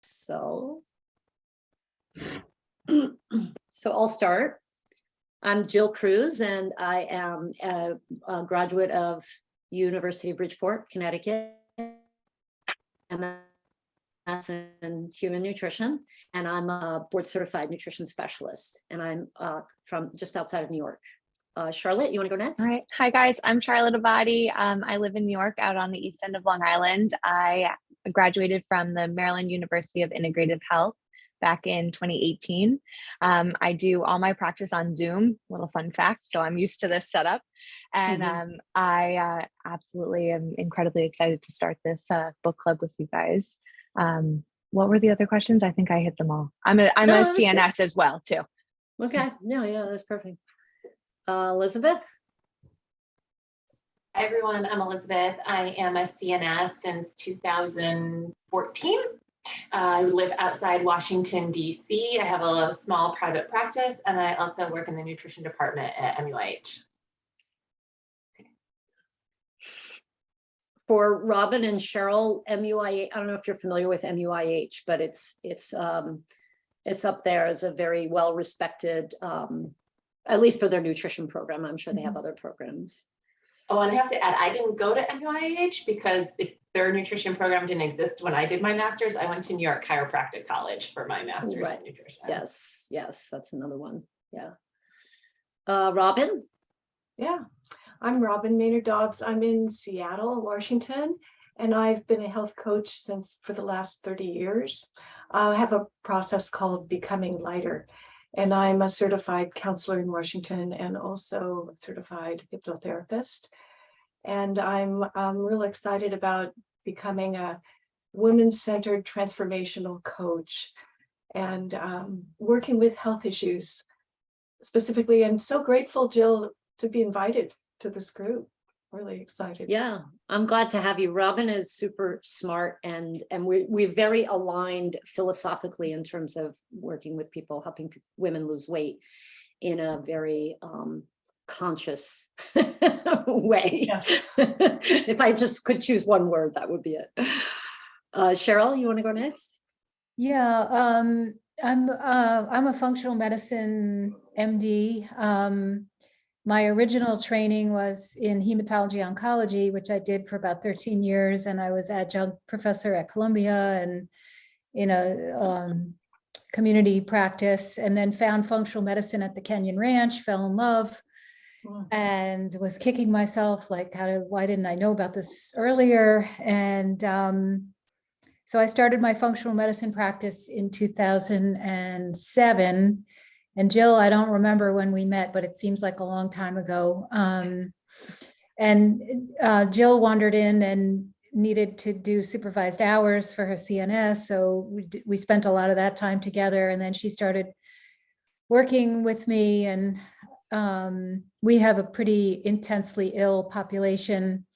So I'll start. I'm Jill Cruz, and I am a graduate of University of Bridgeport, Connecticut, and that's in human nutrition. And I'm a board certified nutrition specialist, and I'm from just outside of New York. Charlotte, you want to go next? All right. Hi, guys. I'm Charlotte Abadi. I live in New York, out on the east end of Long Island. I graduated from the Maryland University of Integrative Health back in 2018. I do all my practice on Zoom, little fun fact. So I'm used to this setup. And I absolutely am incredibly excited to start this book club with you guys. What were the other questions? I think I hit them all. I'm a CNS as well, too. Okay. Yeah, that's perfect. Elizabeth? Hi, everyone. I'm Elizabeth. I am a CNS since 2014. I live outside Washington, D.C. I have a small private practice, and I also work in the nutrition department at MUIH. For Robin and Cheryl, MUIH, I don't know if you're familiar with MUIH, but it's up there as a very well-respected, at least for their nutrition program. I'm sure they have other programs. Oh, and I have to add, I didn't go to MUIH because their nutrition program didn't exist when I did my master's. I went to New York Chiropractic College for my master's in nutrition. Yes, that's another one. Yeah. Robin? Yeah, I'm Robin Maynard Dobbs. I'm in Seattle, Washington, and I've been a health coach for the last 30 years. I have a process called Becoming Lighter, and I'm a certified counselor in Washington and also a certified hypnotherapist. And I'm real excited about becoming a women-centered transformational coach and working with health issues specifically. I'm so grateful, Jill, to be invited to this group. Really excited. Yeah, I'm glad to have you. Robin is super smart, and we're very aligned philosophically in terms of working with people, helping women lose weight in a very conscious way. Yes. If I just could choose one word, that would be it. Cheryl, you want to go next? Yeah, I'm a functional medicine MD. My original training was in hematology oncology, which I did for about 13 years, and I was adjunct professor at Columbia and in a community practice, and then found functional medicine at the Kenyon Ranch, fell in love, and was kicking myself like, why didn't I know about this earlier? And so I started my functional medicine practice in 2007. And Jill, I don't remember when we met, but it seems like a long time ago. And Jill wandered in and needed to do supervised hours for her CNS. So we spent a lot of that time together. And then she started working with me, and we have a pretty intensely ill population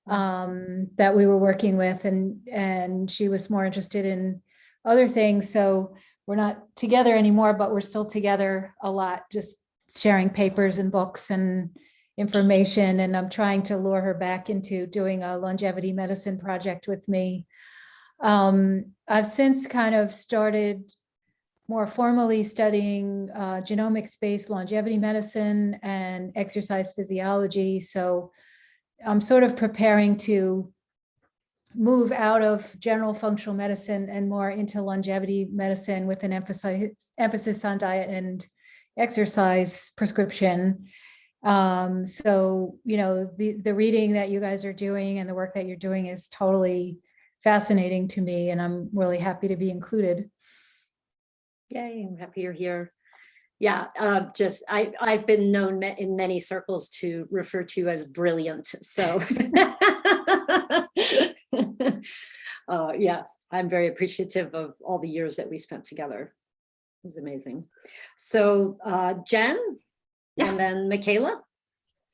that we were working with, and she was more interested in other things. So we're not together anymore, but we're still together a lot, just sharing papers and books and information. And I'm trying to lure her back into doing a longevity medicine project with me. I've since kind of started more formally studying genomics-based longevity medicine and exercise physiology. So I'm sort of preparing to move out of general functional medicine and more into longevity medicine with an emphasis on diet and exercise prescription. So, you know, the reading that you guys are doing and the work that you're doing is totally fascinating to me, and I'm really happy to be included. Yay, I'm happy you're here. Yeah, I've been known in many circles to refer to you as brilliant. So yeah, I'm very appreciative of all the years that we spent together. It was amazing. So Jen, and then Michaela.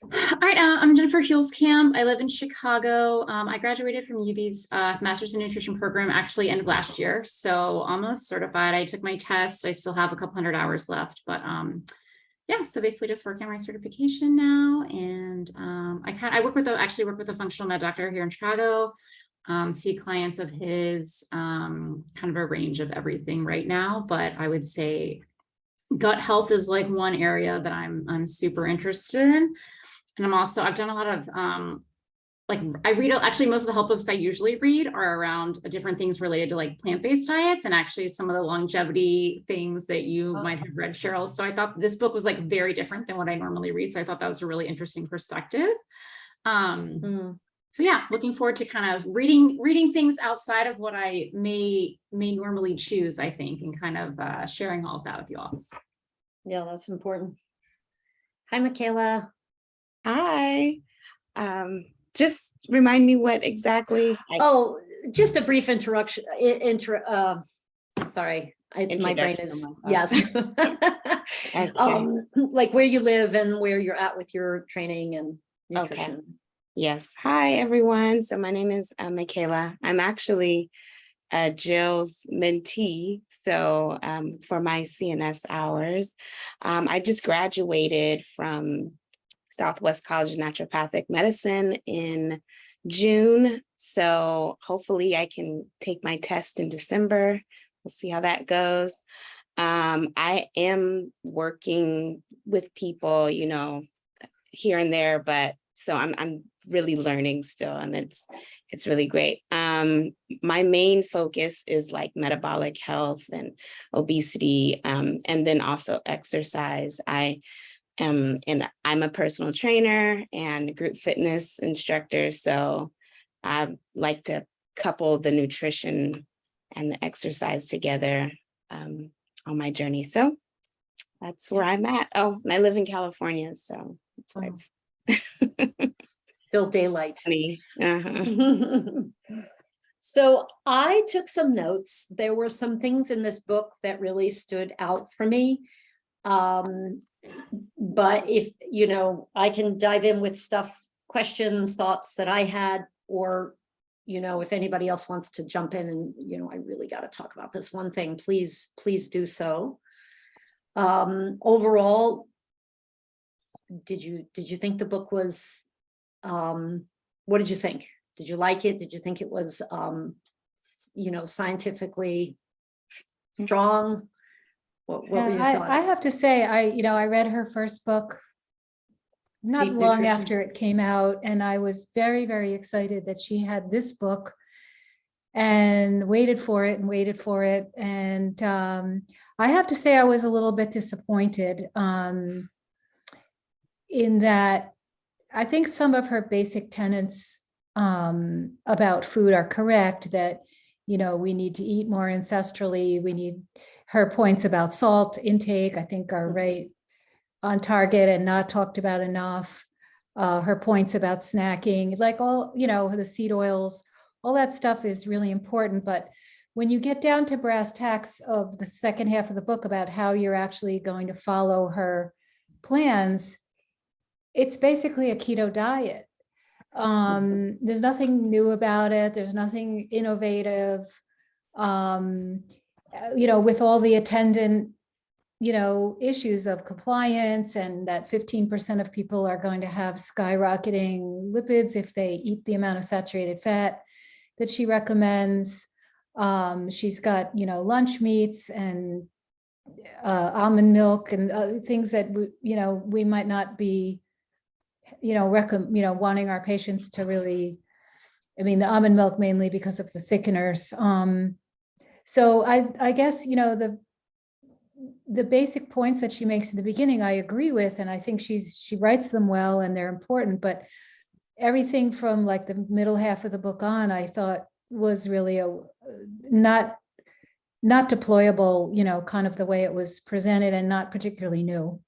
All right, I'm Jennifer Huelskamp. I live in Chicago. I graduated from UB's Master's in Nutrition program actually end of last year, so almost certified. I took my tests. I still have a couple hundred hours left, but yeah, so basically just working on my certification now. And I work with a functional med doctor here in Chicago. see clients of his, kind of a range of everything right now, but I would say gut health is like one area that I'm super interested in. And I've done a lot of, like I read, actually most of the health books I usually read are around different things related to like plant-based diets, and actually some of the longevity things that you might have read, Cheryl. So I thought this book was like very different than what I normally read. So I thought that was a really interesting perspective. So yeah, looking forward to kind of reading things outside of what I may normally choose, I think, and kind of sharing all of that with you all. Yeah, that's important. Hi, Michaela. Hi. Just remind me what exactly. Oh, just a brief introduction. Sorry, my brain is, yes. Okay. Like where you live and where you're at with your training and nutrition. Okay. Yes. Hi, everyone. So my name is Michaela. I'm actually Jill's mentee. So for my CNS hours, I just graduated from Southwest College of Naturopathic Medicine in June. So hopefully I can take my test in December. We'll see how that goes. I am working with people, you know, here and there, but so I'm really learning still, and it's really great. My main focus is like metabolic health and obesity, and then also exercise. And I'm a personal trainer and group fitness instructor. So I like to couple the nutrition and the exercise together on my journey. So that's where I'm at. Oh, and I live in California. So that's why it's Still daylight. funny. So I took some notes. There were some things in this book that really stood out for me. But if, you know, I can dive in with stuff, questions, thoughts that I had, or, you know, if anybody else wants to jump in and, you know, I really got to talk about this one thing, please do so. Overall, did you think the book was, what did you think? Did you like it? Did you think it was, you know, scientifically strong? What were your thoughts? I have to say, I read her first book not Deep long Nutrition. after it came out, and I was very, very excited that she had this book and waited for it. And I have to say, I was a little bit disappointed in that I think some of her basic tenets about food are correct, that, you know, we need to eat more ancestrally. Her points about salt intake, I think, are right on target and not talked about enough. Her points about snacking, like all, you know, the seed oils, all that stuff is really important. But when you get down to brass tacks of the second half of the book about how you're actually going to follow her plans, it's basically a keto diet. There's nothing new about it. There's nothing innovative. You know, with all the attendant, you know, issues of compliance, and that 15% of people are going to have skyrocketing lipids if they eat the amount of saturated fat that she recommends. She's got, you know, lunch meats and almond milk and things that, you know, we might not be, you know, wanting our patients to really, I mean, the almond milk mainly because of the thickeners. So I guess, you know, the basic points that she makes in the beginning, I agree with, and I think she writes them well and they're important, but everything from like the middle half of the book on, I thought was really not deployable, you know, kind of the way it was presented, and not particularly new.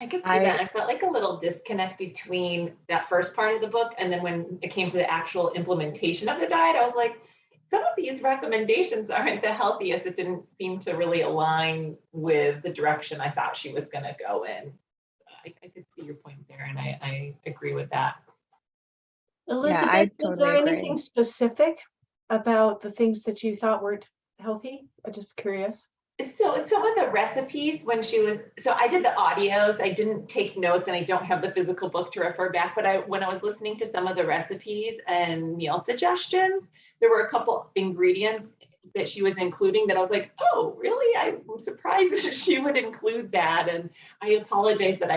I could see that. I felt like a little disconnect between that first part of the book and then when it came to the actual implementation of the diet, I was like, some of these recommendations aren't the healthiest. It didn't seem to really align with the direction I thought she was going to go in. I could see your point there, and I agree with that. Elizabeth, I is totally there agree. anything specific about the things that you thought weren't healthy? I'm just curious. So some of the recipes when she was, so I did the audios, I didn't take notes and I don't have the physical book to refer back, but when I was listening to some of the recipes and meal suggestions, there were a couple ingredients that she was including that I was like, oh, really? I'm surprised that she would include that. And I apologize that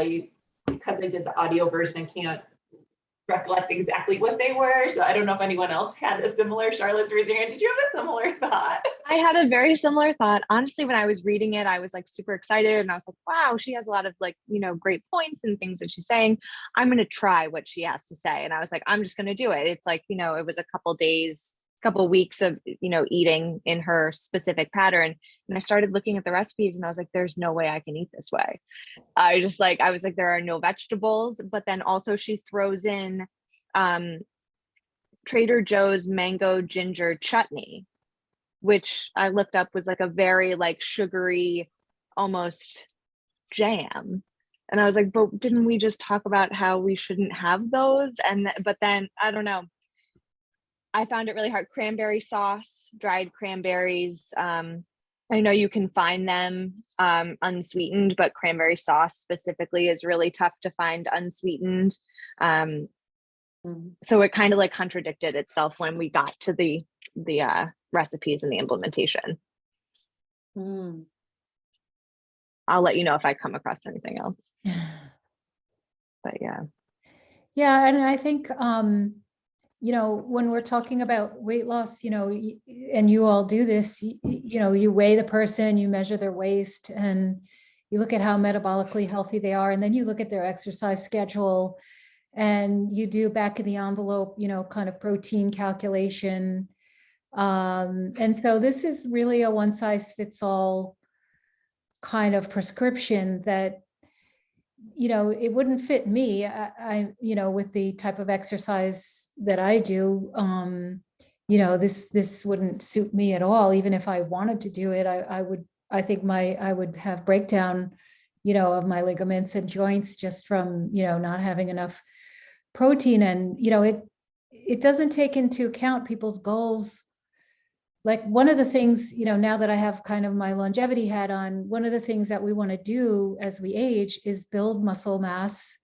because I did the audio version, I can't recollect exactly what they were. So I don't know if anyone else had a similar, Charlotte's raising her hand. Did you have a similar thought? I had a very similar thought. Honestly, when I was reading it, I was like super excited and I was like, wow, she has a lot of like, great points and things that she's saying. I'm going to try what she has to say. And I was like, I'm just going to do it. It's like, it was a couple weeks of, eating in her specific pattern. And I started looking at the recipes and I was like, there's no way I can eat this way. I was like, there are no vegetables, but then also she throws in Trader Joe's mango ginger chutney, which I looked up was like a very like sugary, almost jam. And I was like, but didn't we just talk about how we shouldn't have those? But then I don't know. I found it really hard. Cranberry sauce, dried cranberries. I know you can find them unsweetened, but cranberry sauce specifically is really tough to find unsweetened. So it kind of like contradicted itself when we got to the recipes and the implementation. I'll let you know if I come across anything else. But yeah. Yeah, and I think when we're talking about weight loss, and you all do this, you weigh the person, you measure their waist, and you look at how metabolically healthy they are, and then you look at their exercise schedule, and you do back of the envelope, kind of protein calculation. And so this is really a one size fits all kind of prescription that, it wouldn't fit me. I with the type of exercise that I do, this wouldn't suit me at all. Even if I wanted to do it, I would have breakdown, of my ligaments and joints just from, not having enough protein. And, it doesn't take into account people's goals. Like one of the things, now that I have kind of my longevity hat on, one of the things that we want to do as we age is build muscle mass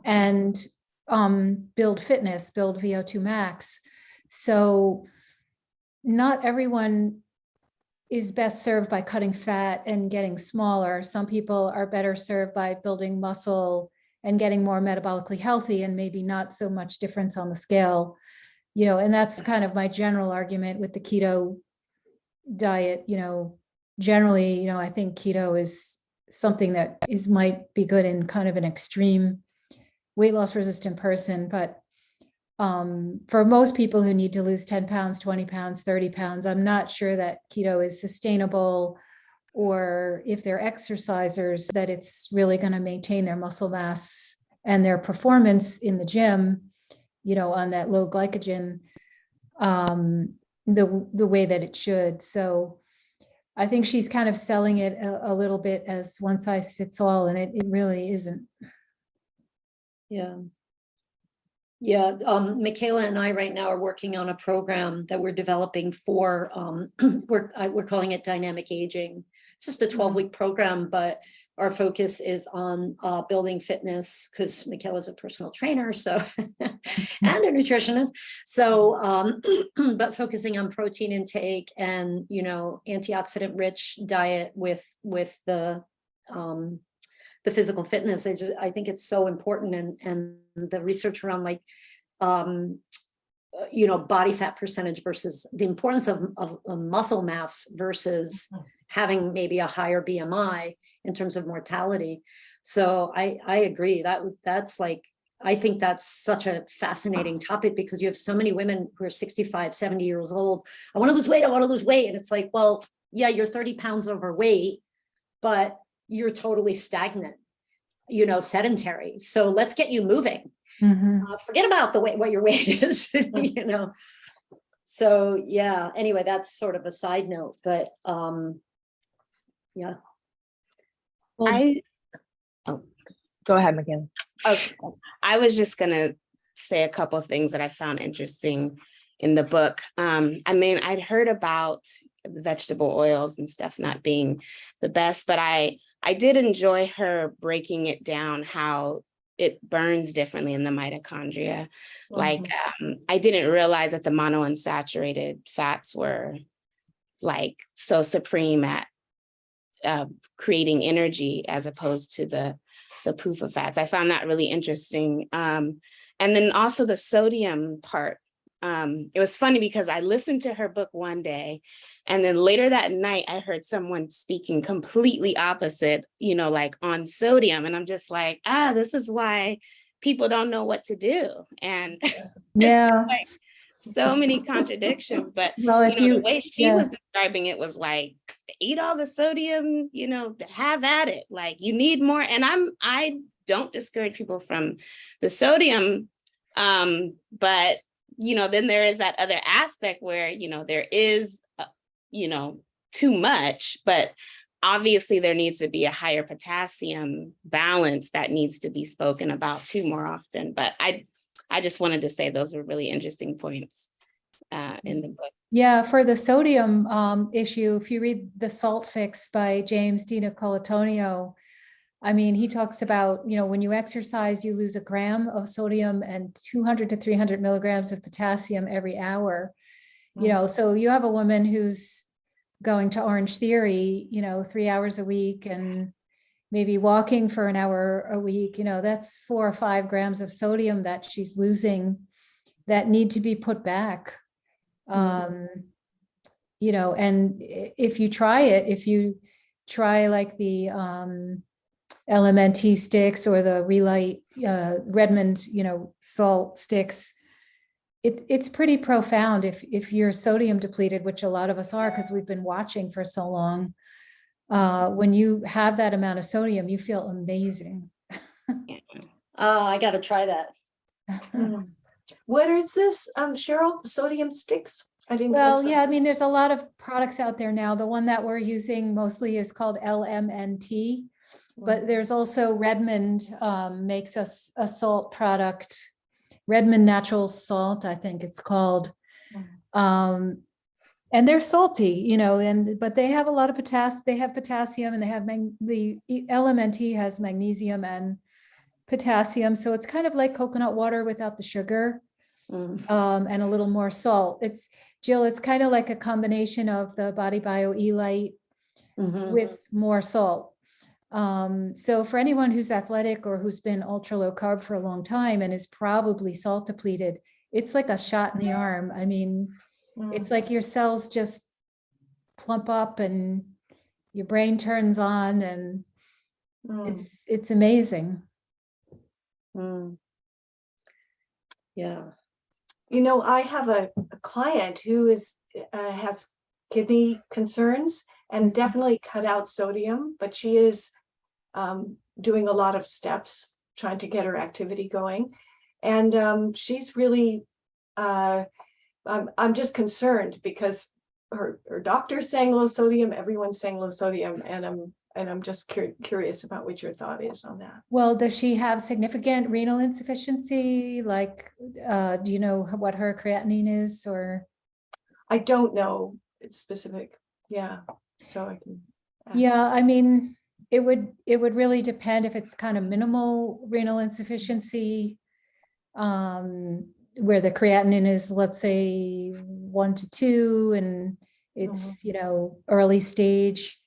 and build fitness, build VO2 max. So not everyone is best served by cutting fat and getting smaller. Some people are better served by building muscle and getting more metabolically healthy, and maybe not so much difference on the scale. And that's kind of my general argument with the keto diet. Generally, I think keto is something that might be good in kind of an extreme weight loss resistant person. But for most people who need to lose 10 pounds, 20 pounds, 30 pounds, I'm not sure that keto is sustainable, or if they're exercisers, that it's really going to maintain their muscle mass and their performance in the gym, on that low glycogen, the way that it should. So I think she's kind of selling it a little bit as one size fits all, and it really isn't. Yeah. Yeah, Michaela and I right now are working on a program that we're developing for, we're calling it dynamic aging. It's just a 12-week program, but our focus is on building fitness, because Michaela's a personal trainer, so and a nutritionist. So, but focusing on protein intake and antioxidant rich diet with the physical fitness. I think it's so important, and the research around like body fat percentage versus the importance of muscle mass versus having maybe a higher BMI in terms of mortality. So I agree that's like, I think that's such a fascinating topic, because you have so many women who are 65, 70 years old. I want to lose weight. And it's like, well, yeah, you're 30 pounds overweight, but you're totally stagnant, sedentary. So let's get you moving. Forget about what your weight is, So yeah, anyway, that's sort of a side note, but yeah. Go ahead, Michaela. Okay. I was just gonna say a couple of things that I found interesting in the book. I'd heard about the vegetable oils and stuff not being the best, but I did enjoy her breaking it down, how it burns differently in the mitochondria. Like, I didn't realize that the monounsaturated fats were like so supreme at creating energy as opposed to the PUFA fats. I found that really interesting. And then also the sodium part. It was funny because I listened to her book one day, and then later that night, I heard someone speaking completely opposite, you know, like on sodium. And I'm just like, this is why people don't know what to do. And Yeah. like so many contradictions, but Well, if the you, way she was describing it was like, eat all the sodium, have at it. Like, you need more. And I don't discourage people from the sodium, but then there is that other aspect where there is too much, but obviously there needs to be a higher potassium balance that needs to be spoken about too more often. But I just wanted to say those were really interesting points in the book. yeah, for the sodium issue, if you read The Salt Fix by James DiNicolantonio, I mean, he talks about, when you exercise, you lose a gram of sodium and 200 to 300 milligrams of potassium every hour. So you have a woman who's going to Orange Theory, 3 hours a week and maybe walking for an hour a week, that's 4 or 5 grams of sodium that she's losing that need to be put back. And if you try like the LMNT sticks or the Relight Redmond, salt sticks, it's pretty profound if you're sodium depleted, which a lot of us are because we've been watching for so long. When you have that amount of sodium, you feel amazing. I got to try that. What is this, Cheryl? Sodium sticks? I didn't. Well, yeah, I mean, there's a lot of products out there now. The one that we're using mostly is called LMNT, but there's also Redmond makes us a salt product, Redmond Natural Salt, I think it's called. And they're salty, but they have a lot of potassium. They have potassium, and they have the LMNT has magnesium and potassium. So it's kind of like coconut water without the sugar, and a little more salt. Jill, it's kind of like a combination of the Body Bio Elite with more salt. So for anyone who's athletic or who's been ultra low carb for a long time and is probably salt depleted, it's like a shot in the arm. I mean, it's like your cells just plump up and your brain turns on, and it's amazing. Yeah. I have a client who has kidney concerns and definitely cut out sodium, but she is doing a lot of steps trying to get her activity going. And she's really, I'm just concerned because her doctor's saying low sodium, everyone's saying low sodium, and I'm just curious about what your thought is on that. Well, does she have significant renal insufficiency? Like, do you know what her creatinine is, or? I don't know. It's specific. Yeah. So I can ask. Yeah, I mean, it would really depend if it's kind of minimal renal insufficiency, where the creatinine is, let's say 1 to 2, and it's, early stage.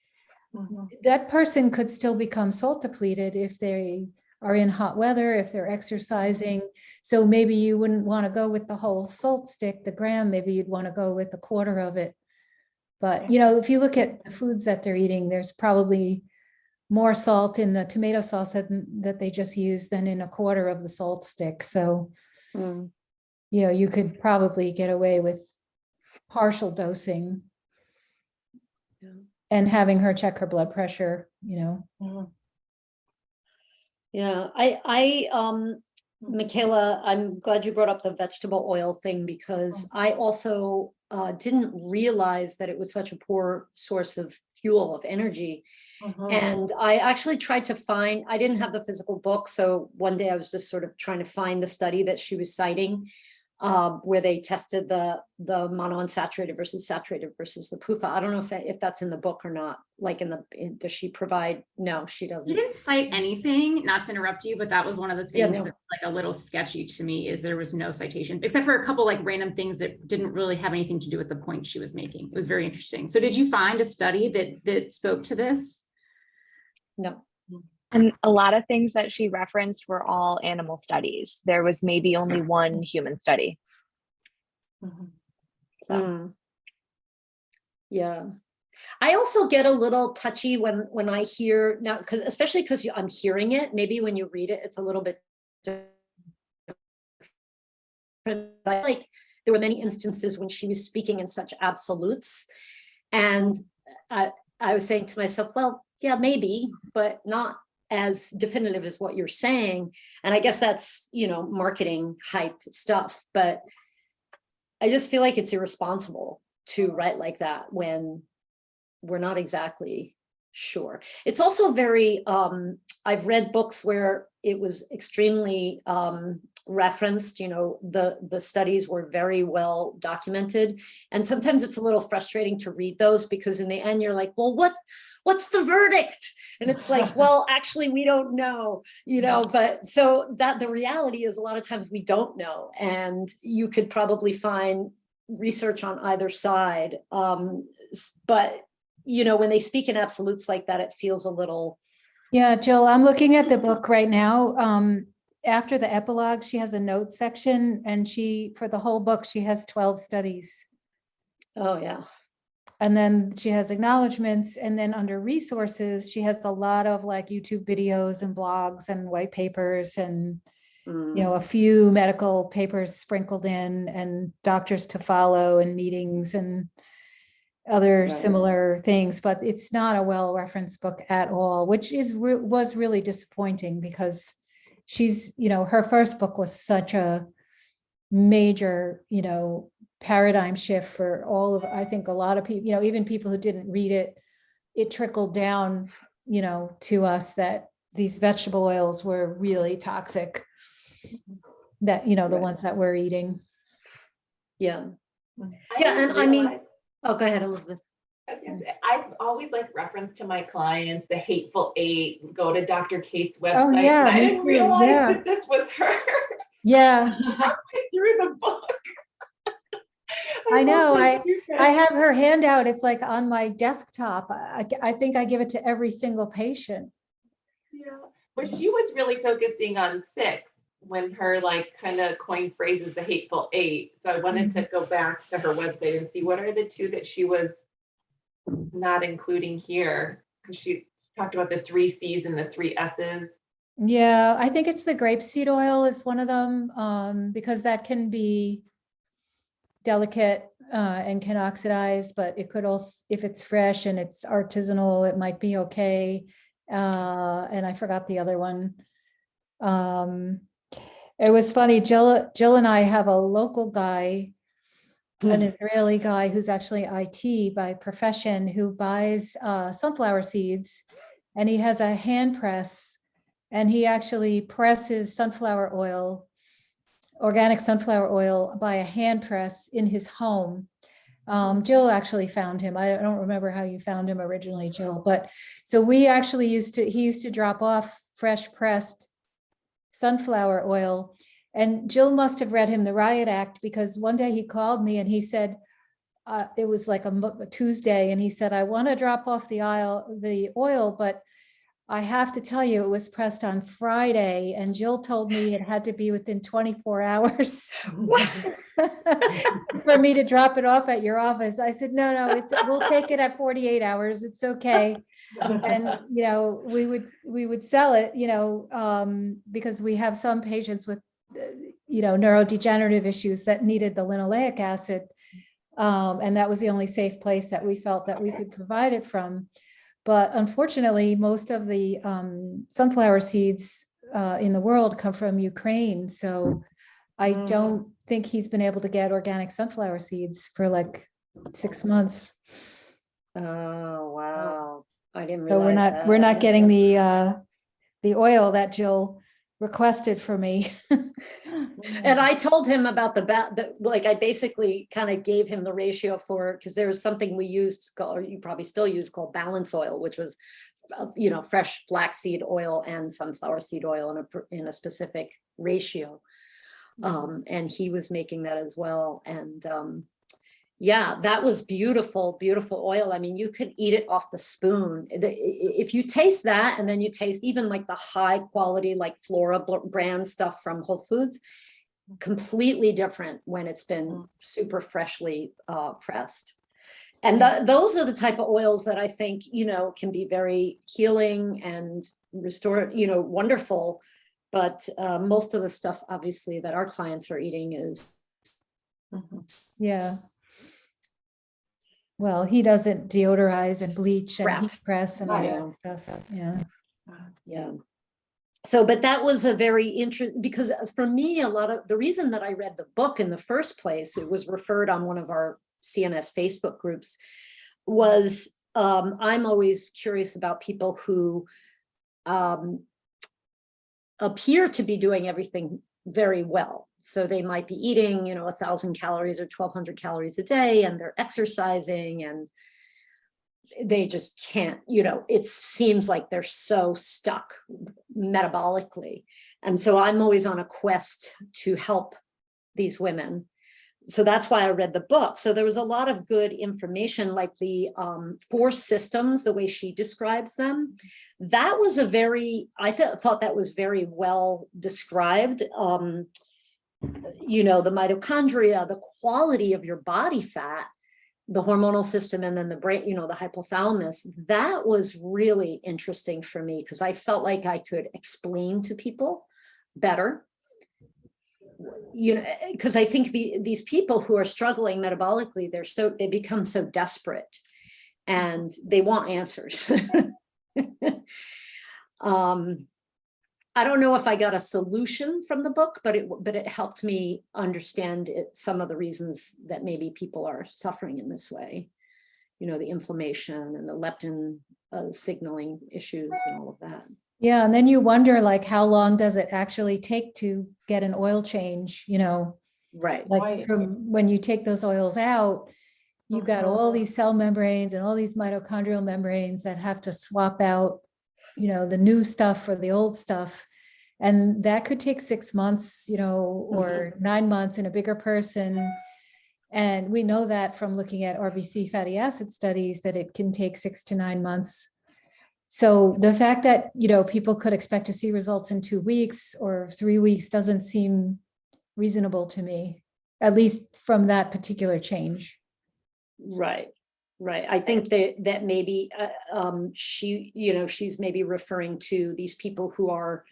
That person could still become salt depleted if they are in hot weather, if they're exercising. So maybe you wouldn't want to go with the whole salt stick, the gram, maybe you'd want to go with a quarter of it. But, if you look at the foods that they're eating, there's probably more salt in the tomato sauce that they just use than in a quarter of the salt stick. So, you could probably get away with partial dosing. And having her check her blood pressure, Yeah, Michaela, I'm glad you brought up the vegetable oil thing, because I also didn't realize that it was such a poor source of fuel, of energy. And I actually tried to find, I didn't have the physical book. So one day I was just sort of trying to find the study that she was citing. where they tested the monounsaturated versus saturated versus the PUFA. I don't know if that's in the book or not. Like does she provide? No, she doesn't. You didn't cite anything, not to interrupt you, but that was one of the things no. that's like a little sketchy to me, is there was no citations, except for a couple like random things that didn't really have anything to do with the point she was making. It was very interesting. So did you find a study that spoke to this? No. And a lot of things that she referenced were all animal studies. There was maybe only one human study. Yeah. I also get a little touchy when I hear now, especially because I'm hearing it. Maybe when you read it, it's a little bit different. Like there were many instances when she was speaking in such absolutes, and I was saying to myself, well, yeah, maybe, but not as definitive as what you're saying. And I guess that's, marketing hype stuff, but I just feel like it's irresponsible to write like that when we're not exactly sure. It's also very, I've read books where it was extremely referenced, the studies were very well documented. And sometimes it's a little frustrating to read those, because in the end you're like, well, what's the verdict? And it's like, well, actually, we don't know, but so that the reality is a lot of times we don't know. And you could probably find research on either side. But, when they speak in absolutes like that, it feels a little. Yeah, Jill, I'm looking at the book right now. After the epilogue, she has a note section, and for the whole book, she has 12 studies. Oh, yeah. And then she has acknowledgements, and then under resources, she has a lot of like YouTube videos and blogs and white papers and, a few medical papers sprinkled in, and doctors to follow and meetings and other similar things, but it's not a well-referenced book at all, which was really disappointing, because she's, her first book was such a major, paradigm shift for I think a lot of people, even people who didn't read it, it trickled down, to us that these vegetable oils were really toxic, that, the ones that we're eating. Yeah. Yeah. And I mean, oh, go ahead, Elizabeth. I've always reference to my clients, the Hateful Eight, go to Dr. Kate's website. Oh, yeah, and I didn't realize that this was her. Yeah. Through the book. I know. I have her handout. It's like on my desktop. I think I give it to every single patient. Yeah. But she was really focusing on 6 when her kind of coined phrases, the Hateful Eight. So I wanted to go back to her website and see what are the 2 that she was not including here, because she talked about the 3 C's and the 3 S's. Yeah, I think it's the grapeseed oil is one of them, because that can be delicate and can oxidize, but it could also, if it's fresh and it's artisanal, it might be okay. And I forgot the other one. It was funny, Jill and I have a local guy, an Israeli guy who's actually IT by profession, who buys sunflower seeds, and he has a hand press, and he actually presses sunflower oil, organic sunflower oil, by a hand press in his home. Jill actually found him. I don't remember how you found him originally, Jill, but so we actually he used to drop off fresh pressed sunflower oil. And Jill must have read him the Riot Act, because one day he called me and he said, it was like a Tuesday, and he said, I want to drop off the oil, but I have to tell you, it was pressed on Friday, and Jill told me it had to be within 24 hours for me to drop it off at your office. I said, no, we'll take it at 48 hours. It's okay. And, we would sell it, because we have some patients with, neurodegenerative issues that needed the linoleic acid. And that was the only safe place that we felt that we could provide it from. But unfortunately, most of the sunflower seeds in the world come from Ukraine. So I don't think he's been able to get organic sunflower seeds for like 6 months. Oh, wow. I didn't So realize that. we're not getting the oil that Jill requested for me. And I told him about like I basically kind of gave him the ratio for, because there was something we used called, or you probably still use, called balance oil, which was, fresh flaxseed oil and sunflower seed oil in a specific ratio. And he was making that as well. And yeah, that was beautiful, beautiful oil. I mean, you could eat it off the spoon. If you taste that, and then you taste even like the high quality, like Flora brand stuff from Whole Foods, completely different when it's been super freshly pressed. And those are the type of oils that I think, can be very healing and restore, wonderful. But most of the stuff, obviously, that our clients are eating is. Yeah. Well, he doesn't deodorize and bleach and heat press and all that stuff. Yeah. Yeah. So, but that was a very interesting, because for me, a lot of the reason that I read the book in the first place, it was referred on one of our CNS Facebook groups, was I'm always curious about people who appear to be doing everything very well. So they might be eating, 1,000 calories or 1,200 calories a day, and they're exercising, and they just can't, it seems like they're so stuck metabolically. And so I'm always on a quest to help these women. So that's why I read the book. So there was a lot of good information, like the 4 systems, the way she describes them. That was I thought that was very well described. The mitochondria, the quality of your body fat, the hormonal system, and then the brain, the hypothalamus. That was really interesting for me, because I felt like I could explain to people better. Because I think these people who are struggling metabolically, they become so desperate, and they want answers. I don't know if I got a solution from the book, but it helped me understand some of the reasons that maybe people are suffering in this way. The inflammation and the leptin signaling issues and all of that. Yeah, and then you wonder, like, how long does it actually take to get an oil change? Right. Like from when you take those oils out, you've got all these cell membranes and all these mitochondrial membranes that have to swap out, the new stuff for the old stuff. And that could take 6 months, or 9 months in a bigger person. And we know that from looking at RBC fatty acid studies, that it can take 6 to 9 months. So the fact that, people could expect to see results in 2 weeks or 3 weeks doesn't seem reasonable to me, at least from that particular change. Right. I think that maybe she's maybe referring to these people who are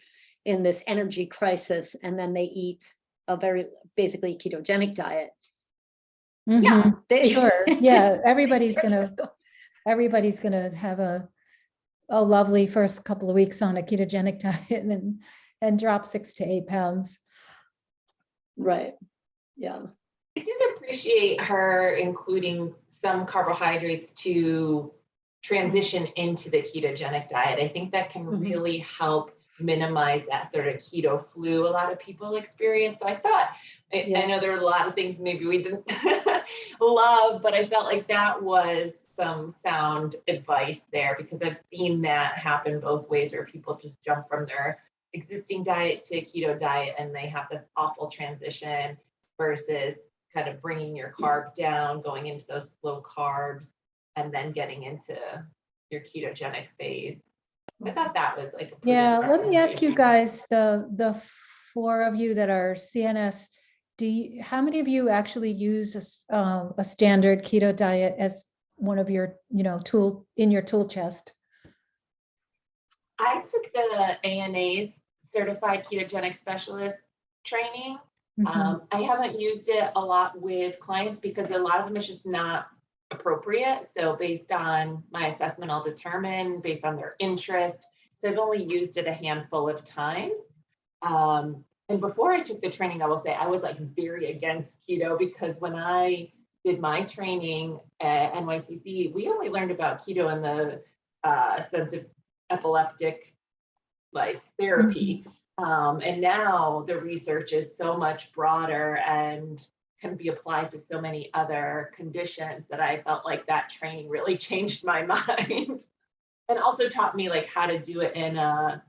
in this energy crisis, and then they eat a very basically ketogenic diet. Yeah, sure. Yeah, everybody's gonna have a lovely first couple of weeks on a ketogenic diet and drop 6 to 8 pounds. Right. Yeah. I did appreciate her including some carbohydrates to transition into the ketogenic diet. I think that can really help minimize that sort of keto flu a lot of people experience. So I thought, I know there were a lot of things maybe we didn't love, but I felt like that was some sound advice there, because I've seen that happen both ways, where people just jump from their existing diet to keto diet and they have this awful transition, versus kind of bringing your carb down, going into those slow carbs, and then getting into your ketogenic phase. I thought that was like a let me ask you guys, the 4 of you that are CNS, how many of you actually use a standard keto diet as one of your tool chest? I took the ANA's certified ketogenic specialist training. I haven't used it a lot with clients because a lot of them is just not appropriate. So based on my assessment, I'll determine based on their interest. So I've only used it a handful of times. And before I took the training, I will say I was like very against keto, because when I did my training at NYCC, we only learned about keto in the sense of epileptic like therapy. And now the research is so much broader and can be applied to so many other conditions that I felt like that training really changed my mind. And also taught me like how to do it in a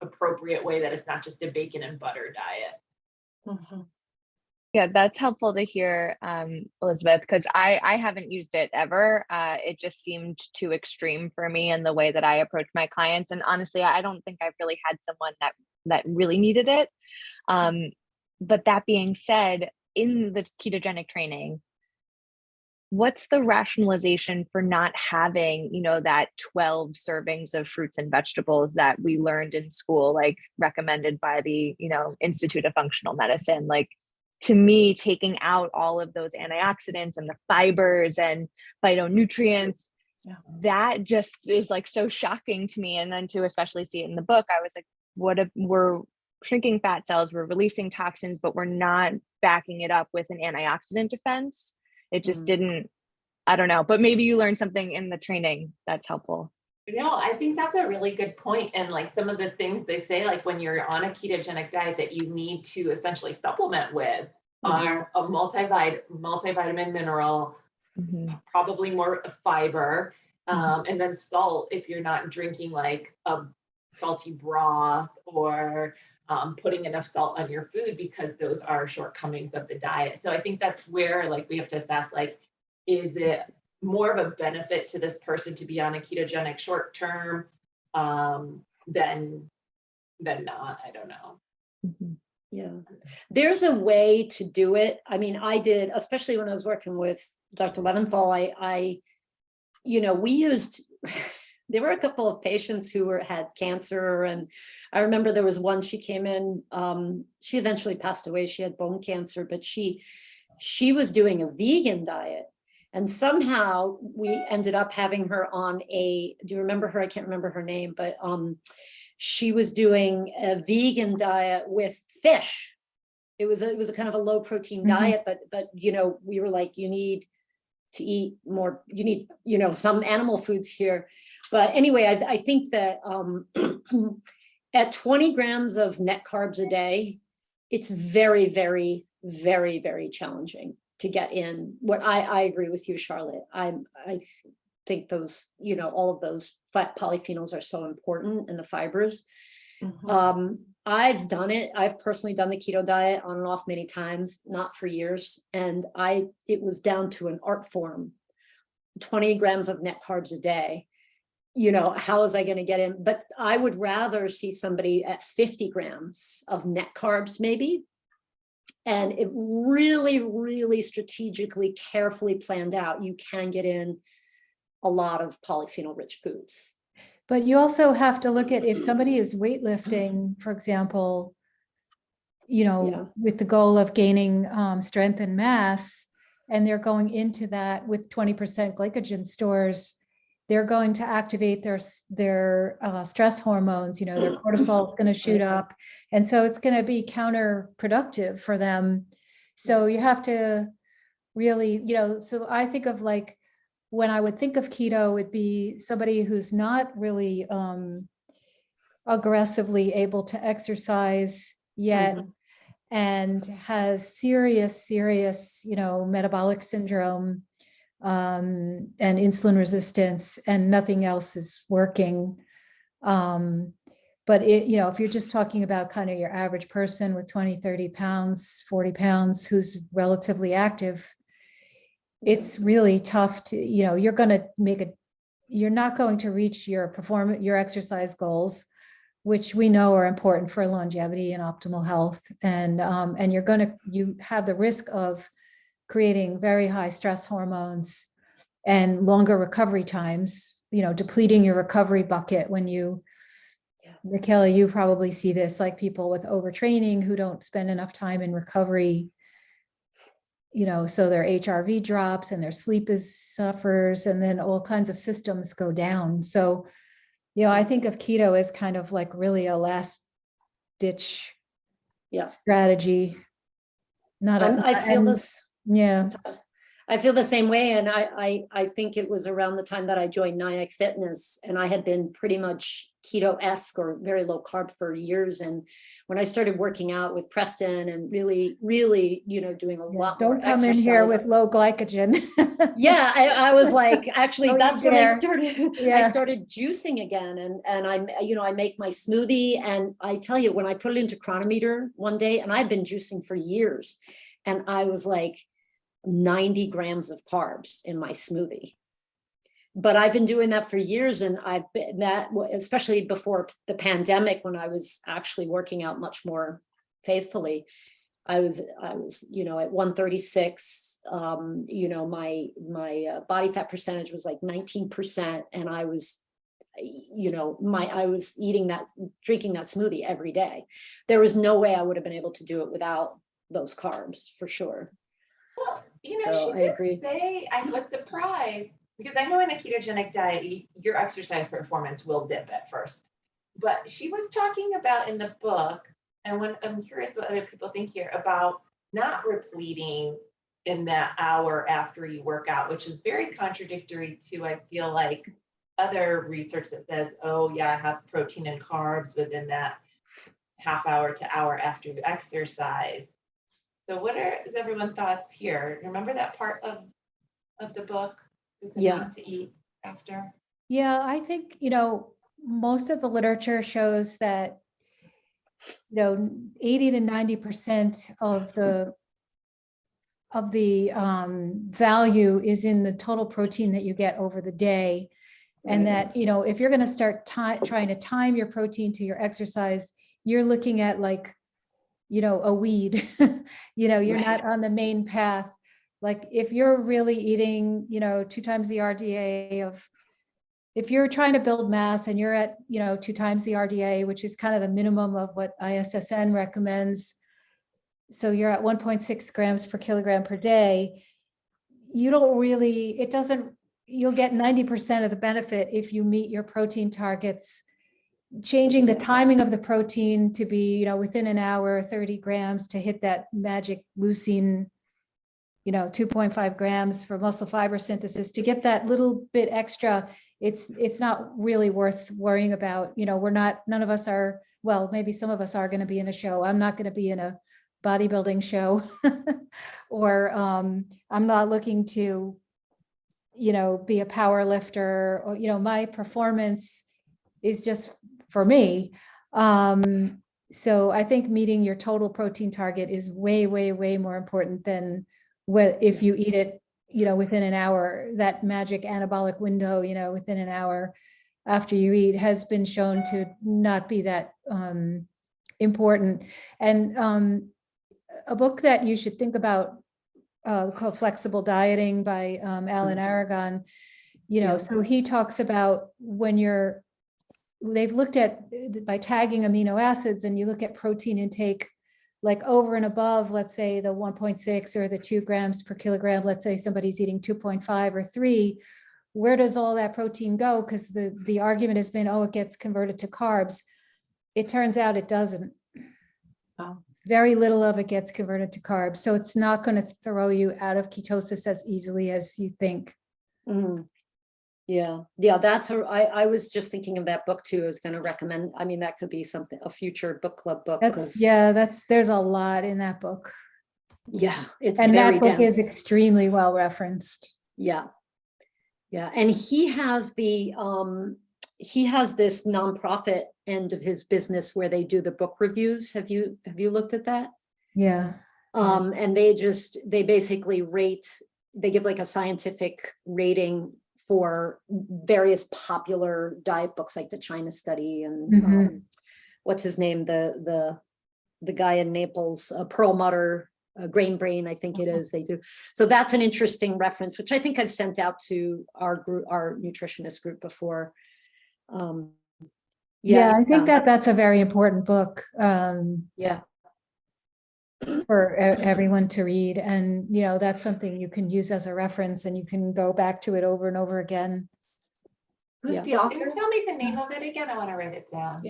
appropriate way that it's not just a bacon and butter diet. Mhm. Yeah, that's helpful to hear, Elizabeth, because I haven't used it ever. It just seemed too extreme for me in the way that I approach my clients. And honestly, I don't think I've really had someone that really needed it. But that being said, in the ketogenic training, what's the rationalization for not having, that 12 servings of fruits and vegetables that we learned in school, like recommended by the, Institute of Functional Medicine? Like, to me, taking out all of those antioxidants and the fibers and phytonutrients, that just is like so shocking to me. And then to especially see it in the book, I was like, what if we're shrinking fat cells, we're releasing toxins, but we're not backing it up with an antioxidant defense? It just didn't, I don't know, but maybe you learned something in the training that's helpful. No, I think that's a really good point. And like some of the things they say, like when you're on a ketogenic diet that you need to essentially supplement with are a multivitamin mineral, probably more fiber, and then salt if you're not drinking like a salty broth or putting enough salt on your food, because those are shortcomings of the diet. So I think that's where like we have to assess, like, is it more of a benefit to this person to be on a ketogenic short term than not? I don't know. Yeah, there's a way to do it. I mean, I did, especially when I was working with Dr. Leventhal, we used, there were a couple of patients who had cancer. And I remember there was one, she came in, she eventually passed away. She had bone cancer, but she was doing a vegan diet. And somehow we ended up having her on do you remember her? I can't remember her name, but she was doing a vegan diet with fish. It was a kind of a low protein diet, but we were like, you need to eat more, you need, some animal foods here. But anyway, I think that at 20 grams of net carbs a day, it's very, very, very, very challenging to get in. What I agree with you, Charlotte. I think those, all of those polyphenols are so important, and the fibers. I've done it. I've personally done the keto diet on and off many times, not for years. And it was down to an art form, 20 grams of net carbs a day. How was I going to get in? But I would rather see somebody at 50 grams of net carbs, maybe. And it really, really strategically, carefully planned out, you can get in a lot of polyphenol rich foods. But you also have to look at if somebody is weightlifting, for example, with the goal of gaining strength and mass, and they're going into that with 20% glycogen stores, they're going to activate their stress hormones, their cortisol is going to shoot up. And so it's going to be counterproductive for them. So you have to really, so I think of like, when I would think of keto, it'd be somebody who's not really aggressively able to exercise yet, and has serious, metabolic syndrome, and insulin resistance, and nothing else is working. But if you're just talking about kind of your average person with 20, 30 pounds, 40 pounds, who's relatively active, it's really tough to, you're not going to reach your exercise goals, which we know are important for longevity and optimal health. And you have the risk of creating very high stress hormones and longer recovery times, depleting your recovery bucket when Michaela, you probably see this, like people with overtraining who don't spend enough time in recovery, so their HRV drops and their sleep suffers, and then all kinds of systems go down. So, I think of keto as kind of like really a last ditch strategy. I feel this. Yeah. I feel the same way. And I think it was around the time that I joined Nyack Fitness, and I had been pretty much keto-esque or very low carb for years. And when I started working out with Preston and really, you know, doing a lot more Don't come in here exercise. with low glycogen. Yeah, I was like, actually, Don't that's you when I dare. started. Yeah. I started juicing again, and I make my smoothie, and I tell you, when I put it into Chronometer one day, and I've been juicing for years, and I was like 90 grams of carbs in my smoothie. But I've been doing that for years, and I've been that, especially before the pandemic, when I was actually working out much more faithfully. I was, you know, at 136, you know, my body fat percentage was like 19%. And I was, you know, I was drinking that smoothie every day. There was no way I would have been able to do it without those carbs, for sure. Well, you know, So she I did agree. say, I was surprised, because I know in a ketogenic diet, your exercise performance will dip at first. But she was talking about in the book, and when I'm curious what other people think here, about not repleting in that hour after you work out, which is very contradictory to, I feel like, other research that says, oh yeah, I have protein and carbs within that half hour to hour after you exercise. So what is everyone's thoughts here? Remember that part of the book? Is it Yeah. not to eat after? Yeah, I think, you know, most of the literature shows that, you know, 80 to 90% of the value is in the total protein that you get over the day. And that, you know, if you're going to start trying to time your protein to your exercise, you're looking at, like, you know, a weed. You know, you're not on the main path. Like, if you're really eating, you know, 2 times the RDA of, if you're trying to build mass and you're at, you know, 2 times the RDA, which is kind of the minimum of what ISSN recommends. So you're at 1.6 grams per kilogram per day. You don't really, it doesn't, you'll get 90% of the benefit if you meet your protein targets. Changing the timing of the protein to be, you know, within an hour, 30 grams to hit that magic leucine, you know, 2.5 grams for muscle fiber synthesis, to get that little bit extra. It's not really worth worrying about. You know, none of us are, well, maybe some of us are going to be in a show. I'm not going to be in a bodybuilding show, or I'm not looking to, you know, be a power lifter, or, you know, my performance is just for me. So I think meeting your total protein target is way, way, way more important than if you eat it, you know, within an hour. That magic anabolic window, you know, within an hour after you eat, has been shown to not be that important. And a book that you should think about called Flexible Dieting by Alan Aragon, you know, so he talks about they've looked at, by tagging amino acids, and you look at protein intake, like over and above, let's say the 1.6 or the 2 grams per kilogram, let's say somebody's eating 2.5 or 3, where does all that protein go? Because the argument has been, oh, it gets converted to carbs. It turns out it doesn't. Wow. Very little of it gets converted to carbs. So it's not going to throw you out of ketosis as easily as you think. Yeah, that's I was just thinking of that book too. I was going to recommend. I mean, that could be something, a future book club book. There's a lot in that book. Yeah, it's and very that book dense. is extremely well referenced. Yeah, and he has this nonprofit end of his business where they do the book reviews. Have you looked at that? Yeah. And they basically they give like a scientific rating for various popular diet books, like the China Study and what's his name, the guy in Naples, Pearl Mutter, Grain Brain, I think it is. They do. So that's an interesting reference, which I think I've sent out to our group, our nutritionist group before. I think that's a very important book. For everyone to read, and you know, that's something you can use as a reference, and you can go back to it over and over again. Who's the Can author? you tell me the name of it again? I want to write it down.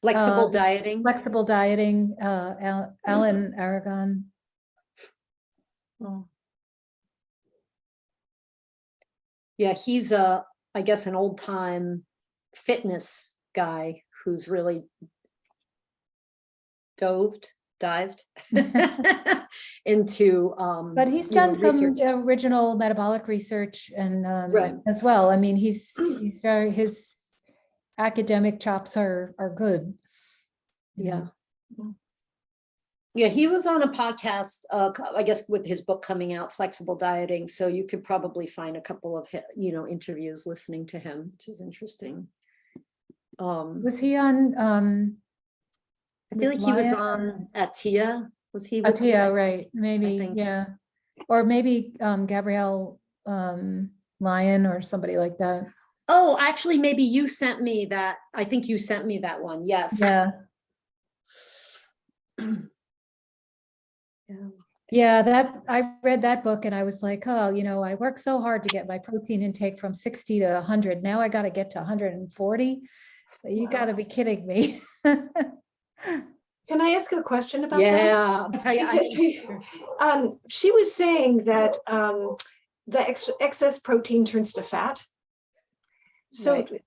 Flexible Dieting. Flexible Dieting, Alan Aragon. Yeah, he's I guess an old time fitness guy who's really dived into But he's you know, done some research. original metabolic research and Right. as well. I mean, he's very, his academic chops are good. Yeah. Yeah, he was on a podcast, I guess with his book coming out, Flexible Dieting. So you could probably find a couple of, you know, interviews listening to him, which is interesting. Was he on I feel like he was Lion on at TIA. Was he? Atia, right? Maybe, think. yeah. Or maybe Gabrielle Lyon or somebody like that. Oh, actually, maybe you sent me that. I think you sent me that one. Yes. Yeah. Yeah. Yeah, that I read that book and I was like, oh, you know, I worked so hard to get my protein intake from 60 to 100. Now I got to get to 140. So you got to be kidding me. Can I ask a question about that? Yeah. I'll tell you, She was saying that the excess protein turns to fat. So Right.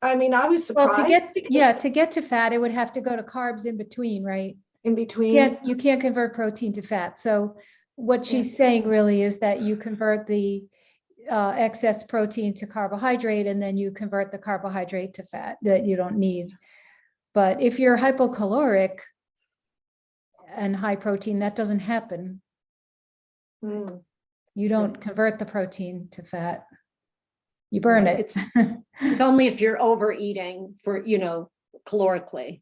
I mean, I was Well, surprised. to get to fat, it would have to go to carbs in between, right? In between. You can't convert protein to fat. So what she's saying really is that you convert the excess protein to carbohydrate, and then you convert the carbohydrate to fat that you don't need. But if you're hypocaloric and high protein, that doesn't happen. Mm. You don't convert the protein to fat. You burn it. It's only if you're overeating for, you know, calorically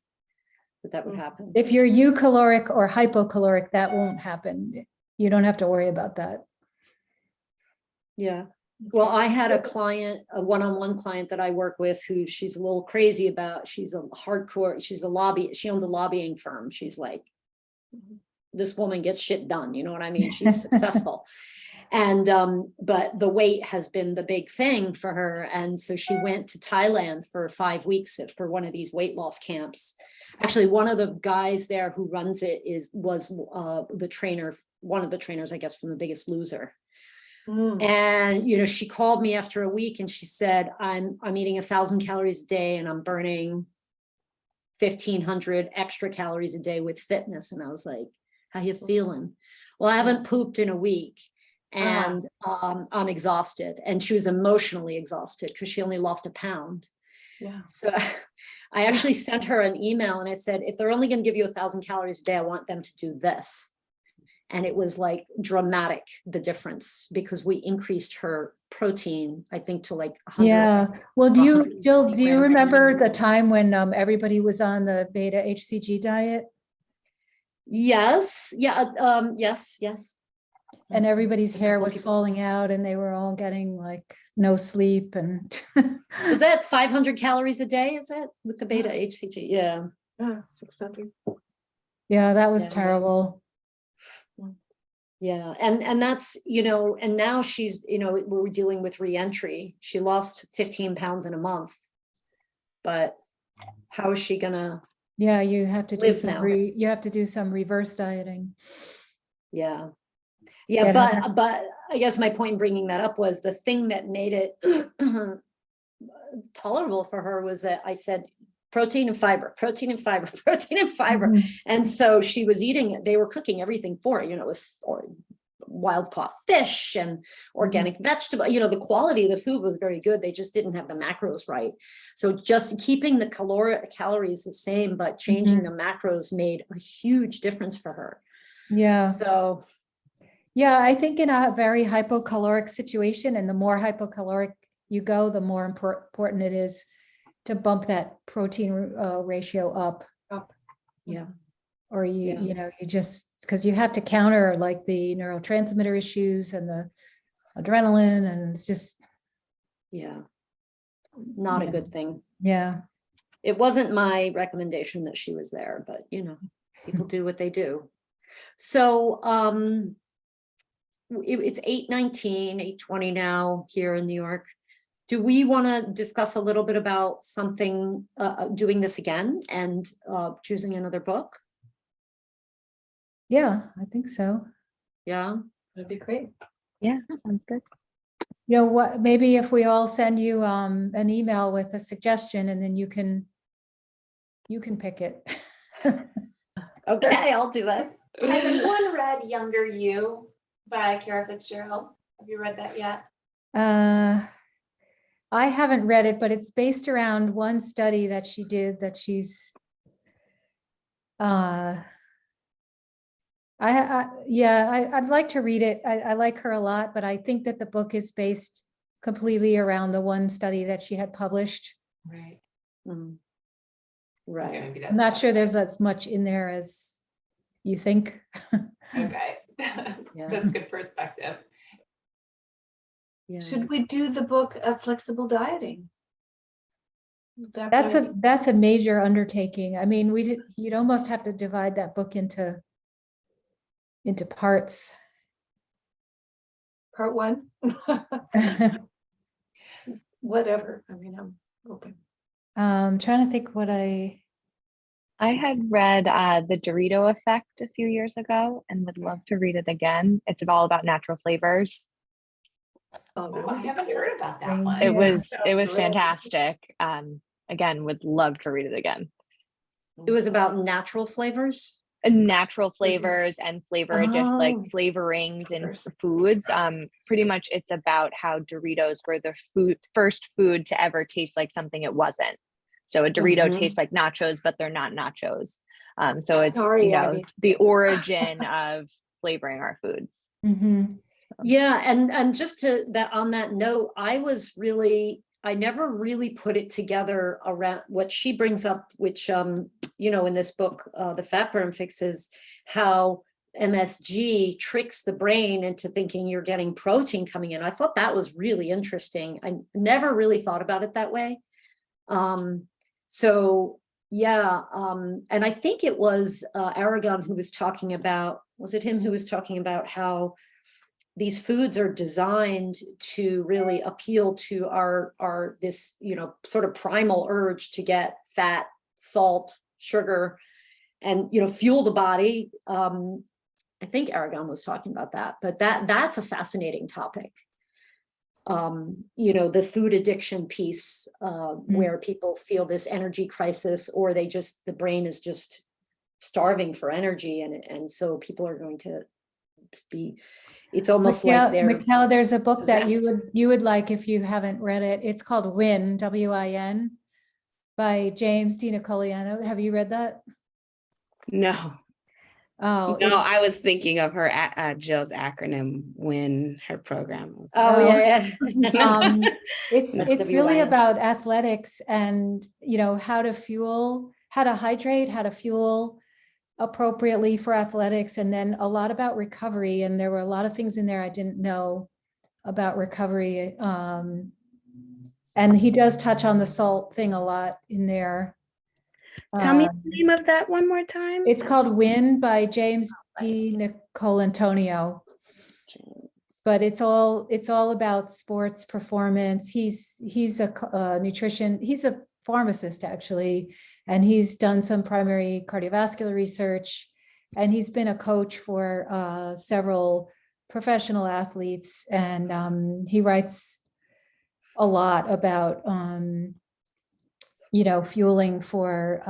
that would happen. If you're eucaloric or hypocaloric, that won't happen. You don't have to worry about that. Yeah. Well, I had a client, a one-on-one client that I work with who she's a little crazy about. She's a hardcore, she owns a lobbying firm. She's like, this woman gets shit done. You know what I mean? She's successful. And, but the weight has been the big thing for her. And so she went to Thailand for 5 weeks for one of these weight loss camps. Actually, one of the guys there who runs it was the trainer, one of the trainers, I guess, from The Biggest Loser. And, you know, she called me after a week and she said, I'm eating 1,000 calories a day and I'm burning 1,500 extra calories a day with fitness. And I was like, how you feeling? Well, I haven't pooped in a week and I'm exhausted. And she was emotionally exhausted because she only lost a pound. Yeah. So I actually sent her an email and I said, if they're only going to give you 1,000 calories a day, I want them to do this. And it was like dramatic, the difference, because we increased her protein, I think, to like 100. Yeah. Well, Jill, do you grams. remember the time when everybody was on the beta HCG diet? Yes. Yeah. Yes. And everybody's hair was falling out and they were all getting like no sleep. And Was that 500 calories a day? Is that with the beta HCG? Yeah. 600. yeah, that was Yeah. terrible. Yeah. And that's, you know, and now she's, you know, we're dealing with reentry. She lost 15 pounds in a month, but how is she gonna? Yeah, you have to do Live some now. you have to do some reverse dieting. Yeah. Get Yeah. on But I guess my point in bringing that up was the thing that made it tolerable for her was that I said, protein and fiber, protein and fiber, protein and fiber. Mhm. And so she was eating it. They were cooking everything for her. You know, it was wild caught fish and organic vegetable. You know, the quality of the food was very good. They just didn't have the macros right. So just keeping the calories the same, but changing the macros made a huge difference for her. Yeah. So Yeah, I think in a very hypocaloric situation, and the more hypocaloric you go, the more important it is to bump that protein ratio up. yeah. Or you Yeah. know, you just, because you have to counter like the neurotransmitter issues and the adrenaline, and it's just Yeah. Not a Yeah. good thing. Yeah. It wasn't my recommendation that she was there, but you know, people do what they do. So it's 8:19, 8:20 now here in New York. Do we want to discuss a little bit about something, doing this again and choosing another book? Yeah, I think so. Yeah. That'd be great. Yeah, sounds good. You know what, maybe if we all send you an email with a suggestion and then you can pick it. Okay, I'll do that. Has anyone read Younger You by Kara Fitzgerald? Have you read that yet? I haven't read it, but it's based around one study that she did that she's I'd like to read it. I like her a lot, but I think that the book is based completely around the one study that she had published. Right. Mm. Okay, Right. maybe I'm not sure there's as much in there as you think. Okay. Yeah. That's good perspective. Yeah. Should we do the book of flexible dieting? Would that be- That's a major undertaking. I mean, you'd almost have to divide that book into parts. part one. Whatever. I mean, I'm open. Trying to think what I had read the Dorito Effect a few years ago and would love to read it again. It's all about natural flavors. Oh, Oh, I haven't heard about that one. It Yeah. was Sounds really- fantastic. Again, would love to read it again. It was about natural flavors. And natural flavors and like Oh. flavorings in Flavors. foods. Pretty much it's about how Doritos were the first food to ever taste like something it wasn't. So a Dorito Mhm. tastes like nachos, but they're not nachos. So it's, Sorry, you know, Abby. the origin of flavoring our foods. Mhm. Yeah, and just to that on that note, I never really put it together around what she brings up, which you know, in this book, the Fatburn Fix, is how MSG tricks the brain into thinking you're getting protein coming in. I thought that was really interesting. I never really thought about it that way. So yeah, and I think it was Aragon who was talking about, was it him who was talking about how these foods are designed to really appeal to our this, you know, sort of primal urge to get fat, salt, sugar, and, you know, fuel the body. I think Aragon was talking about that, but that's a fascinating topic. You know, the food addiction piece, where people feel this energy crisis, or the brain is just starving for energy, and so people are going to be, it's almost like they're Michaela, there's a book that possessed. you would like if you haven't read it. It's called Win, W-I-N, by James Di Nicoliano. Have you read that? No, Oh, no, I was thinking of her Jill's acronym when her program was. yeah. it's That's really WIN. about athletics and, you know, how to hydrate, how to fuel appropriately for athletics, and then a lot about recovery. And there were a lot of things in there I didn't know about recovery. And he does touch on the salt thing a lot in there. Tell me the name of that one more time. It's called Win by James Di Nicolantonio. But it's all about sports performance. He's a he's a pharmacist actually, and he's done some primary cardiovascular research, and he's been a coach for several professional athletes, and he writes a lot about you know, fueling for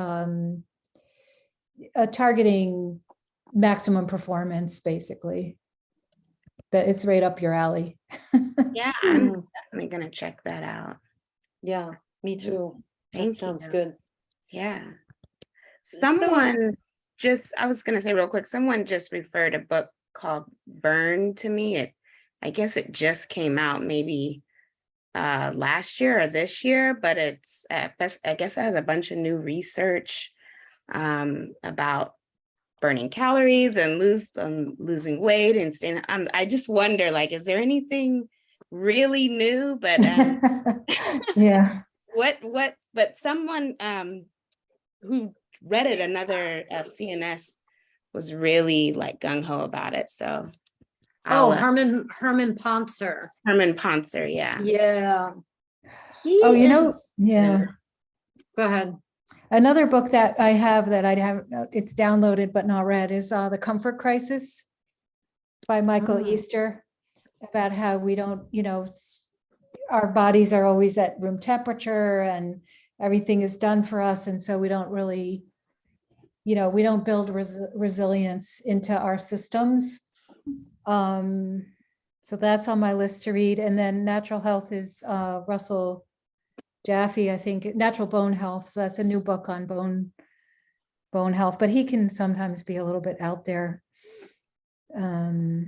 targeting maximum performance, basically. That it's right up your alley. Yeah. I'm definitely gonna check that out. Yeah, me too. Thank That sounds you. good. Yeah. So- I was gonna say real quick, someone just referred a book called Burn to me. I guess it just came out maybe last year or this year, but it's I guess it has a bunch of new research about burning calories and losing weight and staying. I just wonder, like, is there anything really new? But Yeah. but someone who read it, another CNS, was really like gung-ho about it. So Oh, Herman Poncer. Herman Poncer, yeah. Yeah. Oh, you know, yeah. Go ahead. Another book that I have that I have, it's downloaded but not read, is The Comfort Crisis by Michael Mm. Easter, about how we don't, you know, our bodies are always at room temperature and everything is done for us. And so we don't really, we don't build resilience into our systems. So that's on my list to read. And then Natural Health is Russell Jaffe, I think, Natural Bone Health. So that's a new book on bone health, but he can sometimes be a little bit out there. I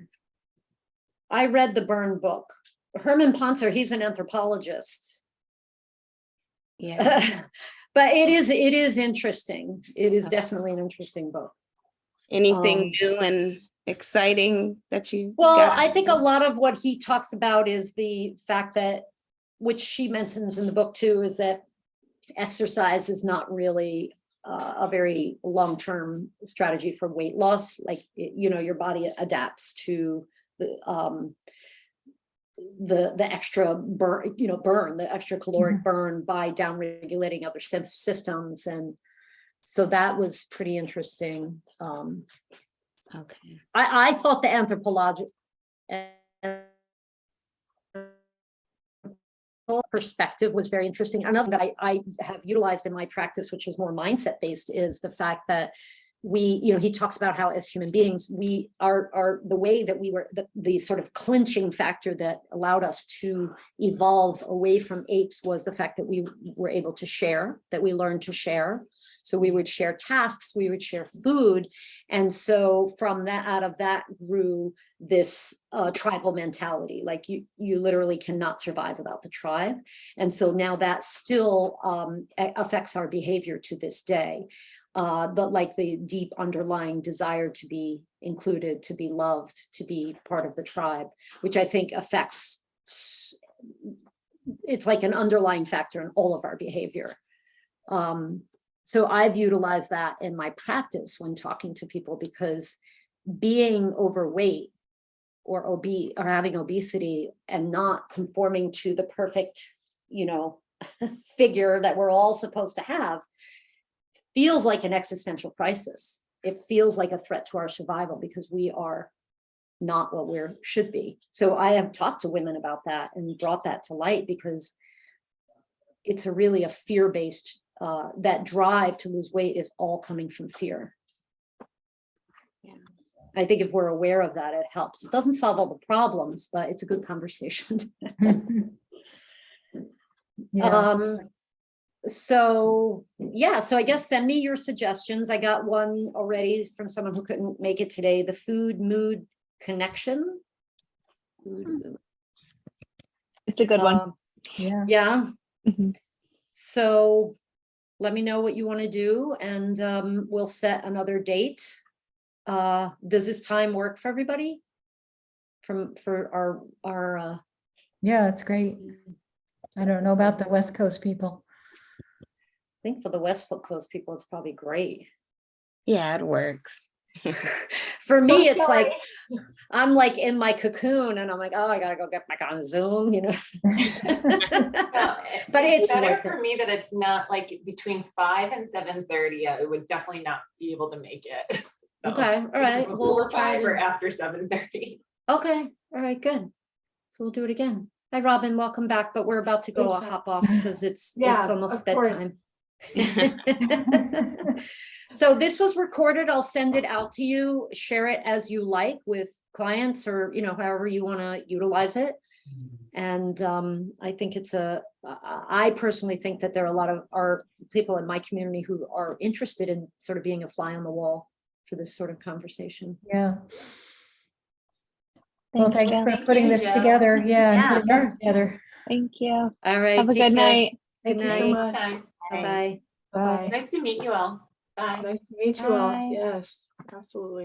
read the Burn book. Herman Poncer, he's an anthropologist. Yeah. But it is interesting. It is definitely an interesting book. Anything new and exciting that you Well, got? I think a lot of what he talks about is the fact that, which she mentions in the book too, is that exercise is not really a very long-term strategy for weight loss. Like, your body adapts to the extra burn, the extra caloric burn by down-regulating other systems. And so that was pretty interesting. Okay. I thought the anthropology perspective was very interesting. Another that I have utilized in my practice, which is more mindset based, is the fact that he talks about how as human beings, we are the way that we were, the sort of clinching factor that allowed us to evolve away from apes was the fact that we were able to share, that we learned to share. So we would share tasks, we would share food. And so from that, out of that grew this tribal mentality. Like you literally cannot survive without the tribe. And so now that still affects our behavior to this day. But like the deep underlying desire to be included, to be loved, to be part of the tribe, which I think affects, it's like an underlying factor in all of our behavior. So I've utilized that in my practice when talking to people, because being overweight or obese or having obesity and not conforming to the perfect, figure that we're all supposed to have feels like an existential crisis. It feels like a threat to our survival because we are not what we should be. So I have talked to women about that and brought that to light, because it's really a fear-based, that drive to lose weight is all coming from fear. Yeah. I think if we're aware of that, it helps. It doesn't solve all the problems, but it's a good conversation. Yeah. So I guess send me your suggestions. I got one already from someone who couldn't make it today, the food mood connection. It's a good one. Yeah. Yeah. Mhm. So let me know what you want to do, and we'll set another date. Does this time work for everybody? For our Yeah, it's great. I don't know about the West Coast people. I think for the West Coast people, it's probably great. Yeah, it works. For me, it's like, I'm like in my cocoon and I'm like, oh, I gotta go get back on Zoom, Well, But it's better worth for it. me that it's not like between 5 and 7:30. I would definitely not be able to make it. So, Okay, all right. Before We'll try 5 or to. after 7:30. Okay, all right, good. So we'll do it again. Hi, Robin, welcome back, but we're about to go Thanks, hop off because it's Yeah, almost of course. bedtime. So this was recorded. I'll send it out to you. Share it as you like with clients, or however you want to utilize it. And I think I personally think that there are a lot of our people in my community who are interested in sort of being a fly on the wall for this sort of conversation. Yeah. Well, thanks Jill. for Thank putting you, this Jill. together. Yeah, and Yeah, putting us sure. together. Thank you. All right. Have a take good care. night. Thank you so Good much. Time. Bye-bye. Bye. Nice to meet you all. Bye. Nice to meet you all. Bye. Yes, absolutely.